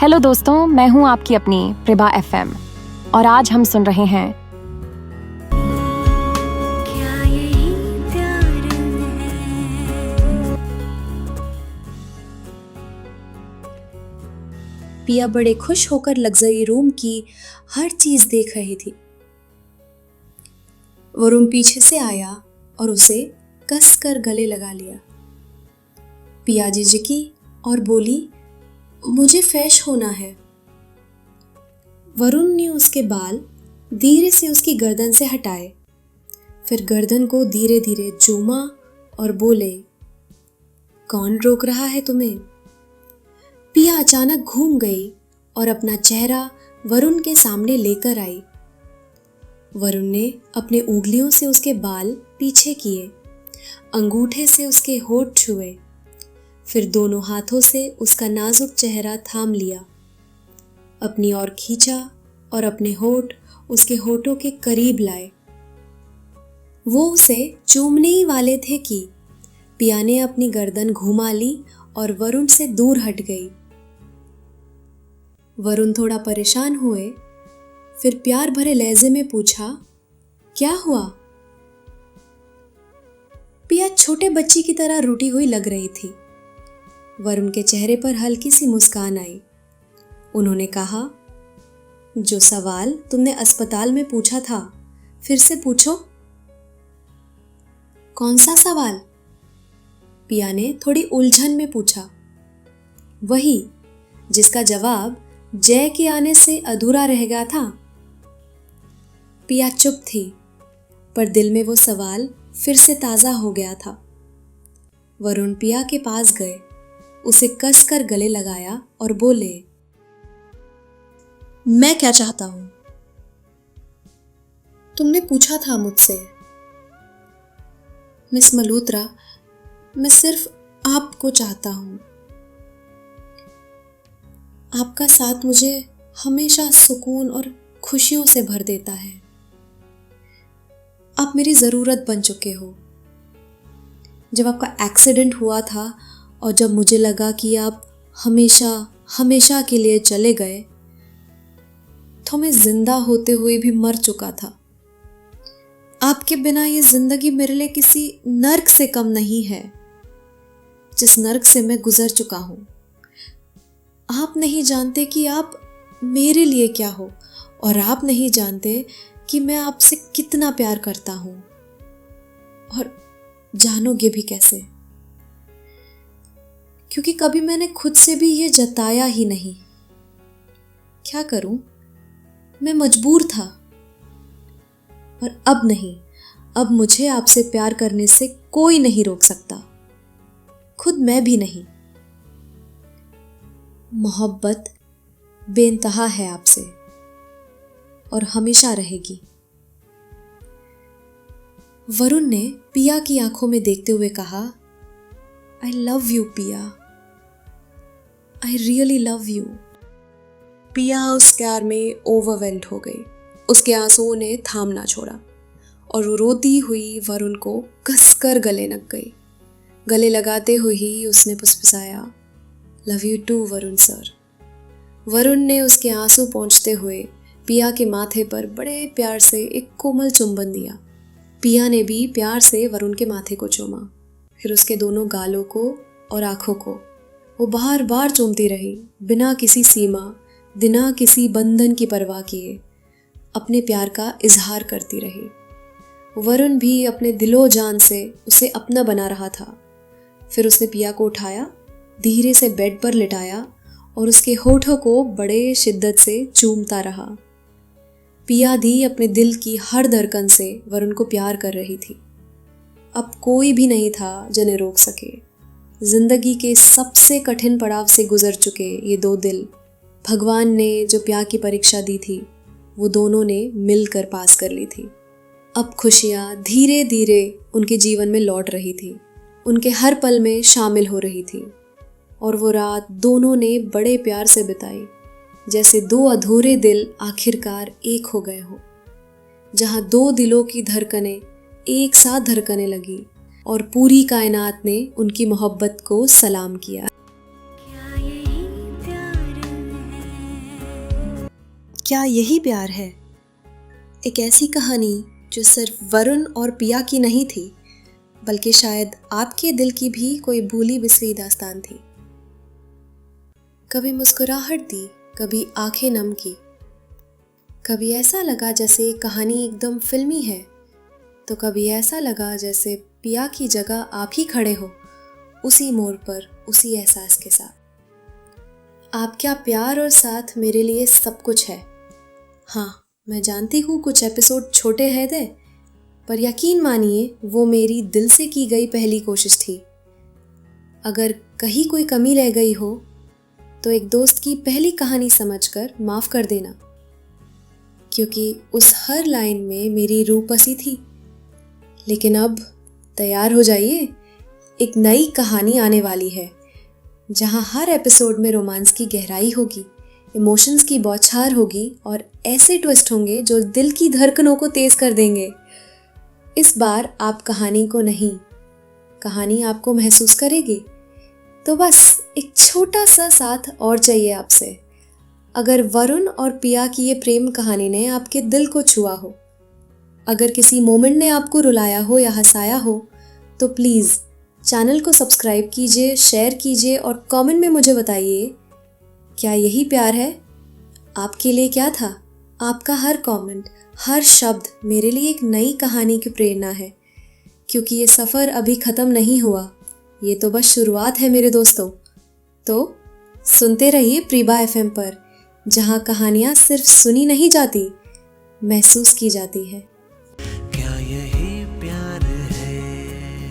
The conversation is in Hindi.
हेलो दोस्तों, मैं हूं आपकी अपनी प्रभा एफएम और आज हम सुन रहे हैं क्या यही प्यार है। पिया बड़े खुश होकर लग्जरी रूम की हर चीज देख रही थी। वरुण पीछे से आया और उसे कसकर गले लगा लिया। पिया झिझकी और बोली, मुझे फ्रेश होना है। वरुण ने उसके बाल धीरे से उसकी गर्दन से हटाए, फिर गर्दन को धीरे धीरे चूमा और बोले, कौन रोक रहा है तुम्हें? पिया अचानक घूम गई और अपना चेहरा वरुण के सामने लेकर आई। वरुण ने अपने उंगलियों से उसके बाल पीछे किए, अंगूठे से उसके होठ छुए, फिर दोनों हाथों से उसका नाजुक चेहरा थाम लिया, अपनी ओर खींचा और अपने होठ उसके होठों के करीब लाए। वो उसे चूमने ही वाले थे कि पिया ने अपनी गर्दन घुमा ली और वरुण से दूर हट गई। वरुण थोड़ा परेशान हुए, फिर प्यार भरे लहजे में पूछा, क्या हुआ? पिया छोटे बच्ची की तरह रूठी हुई लग रही थी। वरुण के चेहरे पर हल्की सी मुस्कान आई। उन्होंने कहा, जो सवाल तुमने अस्पताल में पूछा था, फिर से पूछो। कौन सा सवाल? पिया ने थोड़ी उलझन में पूछा। वही जिसका जवाब जय के आने से अधूरा रह गया था। पिया चुप थी, पर दिल में वो सवाल फिर से ताजा हो गया था। वरुण पिया के पास गए, उसे कसकर गले लगाया और बोले, मैं क्या चाहता हूं? तुमने पूछा था मुझसे। मिस मल्होत्रा, मैं सिर्फ आपको चाहता हूं। आपका साथ मुझे हमेशा सुकून और खुशियों से भर देता है। आप मेरी जरूरत बन चुके हो। जब आपका एक्सीडेंट हुआ था और जब मुझे लगा कि आप हमेशा हमेशा के लिए चले गए, तो मैं जिंदा होते हुए भी मर चुका था। आपके बिना ये जिंदगी मेरे लिए किसी नर्क से कम नहीं है, जिस नर्क से मैं गुजर चुका हूं। आप नहीं जानते कि आप मेरे लिए क्या हो, और आप नहीं जानते कि मैं आपसे कितना प्यार करता हूं, और जानोगे भी कैसे, क्योंकि कभी मैंने खुद से भी ये जताया ही नहीं। क्या करूं, मैं मजबूर था। और अब नहीं, अब मुझे आपसे प्यार करने से कोई नहीं रोक सकता, खुद मैं भी नहीं। मोहब्बत बेइंतहा है आपसे और हमेशा रहेगी। वरुण ने पिया की आंखों में देखते हुए कहा, आई लव यू पिया, आई रियली लव यू। पिया उस प्यार में ओवरवेल्ड हो गई। उसके आंसुओं ने थाम ना छोड़ा और वो रोती हुई वरुण को कसकर गले लग गई। गले लगाते हुए ही उसने फुसफुसाया, love you too Varun sir. Varun ने उसके आंसू पोंछते हुए पिया के माथे पर बड़े प्यार से एक कोमल चुंबन दिया। पिया ने भी प्यार से वरुण के माथे को चूमा, फिर उसके दोनों गालों को और आंखों को वो बार बार चूमती रही, बिना किसी सीमा, बिना किसी बंधन की परवाह किए अपने प्यार का इजहार करती रही। वरुण भी अपने दिलो जान से उसे अपना बना रहा था। फिर उसने पिया को उठाया, धीरे से बेड पर लिटाया और उसके होठों को बड़े शिद्दत से चूमता रहा। पिया भी अपने दिल की हर धड़कन से वरुण को प्यार कर रही थी। अब कोई भी नहीं था जिन्हें रोक सके। जिंदगी के सबसे कठिन पड़ाव से गुजर चुके ये दो दिल, भगवान ने जो प्यार की परीक्षा दी थी, वो दोनों ने मिलकर पास कर ली थी। अब खुशियाँ धीरे धीरे उनके जीवन में लौट रही थी, उनके हर पल में शामिल हो रही थी। और वो रात दोनों ने बड़े प्यार से बिताई, जैसे दो अधूरे दिल आखिरकार एक हो गए हो, जहाँ दो दिलों की धड़कनें एक साथ धड़कने लगी और पूरी कायनात ने उनकी मोहब्बत को सलाम किया। क्या यही प्यार है। क्या यही प्यार है? एक ऐसी कहानी जो सिर्फ वरुण और पिया की नहीं थी, बल्कि शायद आपके दिल की भी कोई भूली बिसरी दास्तान थी। कभी मुस्कुराहट दी, कभी आंखें नम की, कभी ऐसा लगा जैसे कहानी एकदम फिल्मी है, तो कभी ऐसा लगा जैसे पिया की जगह आप ही खड़े हो, उसी मोड़ पर, उसी एहसास के साथ। आपका प्यार और साथ मेरे लिए सब कुछ है। हाँ, मैं जानती हूँ कुछ एपिसोड छोटे हैं थे, पर यकीन मानिए वो मेरी दिल से की गई पहली कोशिश थी। अगर कहीं कोई कमी रह गई हो तो एक दोस्त की पहली कहानी समझकर माफ़ कर देना, क्योंकि उस हर लाइन में मेरी रूह बसी थी। लेकिन अब तैयार हो जाइए, एक नई कहानी आने वाली है, जहाँ हर एपिसोड में रोमांस की गहराई होगी, इमोशंस की बौछार होगी और ऐसे ट्विस्ट होंगे जो दिल की धड़कनों को तेज कर देंगे। इस बार आप कहानी को नहीं, कहानी आपको महसूस करेगी। तो बस एक छोटा सा साथ और चाहिए आपसे। अगर वरुण और पिया की ये प्रेम कहानी ने आपके दिल को छुआ हो, अगर किसी मोमेंट ने आपको रुलाया हो या हंसाया हो, तो प्लीज़ चैनल को सब्सक्राइब कीजिए, शेयर कीजिए और कमेंट में मुझे बताइए, क्या यही प्यार है? आपके लिए क्या था? आपका हर कमेंट, हर शब्द मेरे लिए एक नई कहानी की प्रेरणा है, क्योंकि ये सफ़र अभी ख़त्म नहीं हुआ, ये तो बस शुरुआत है मेरे दोस्तों। तो सुनते रहिए प्रीबा FM पर, जहाँ कहानियाँ सिर्फ सुनी नहीं जाती, महसूस की जाती है।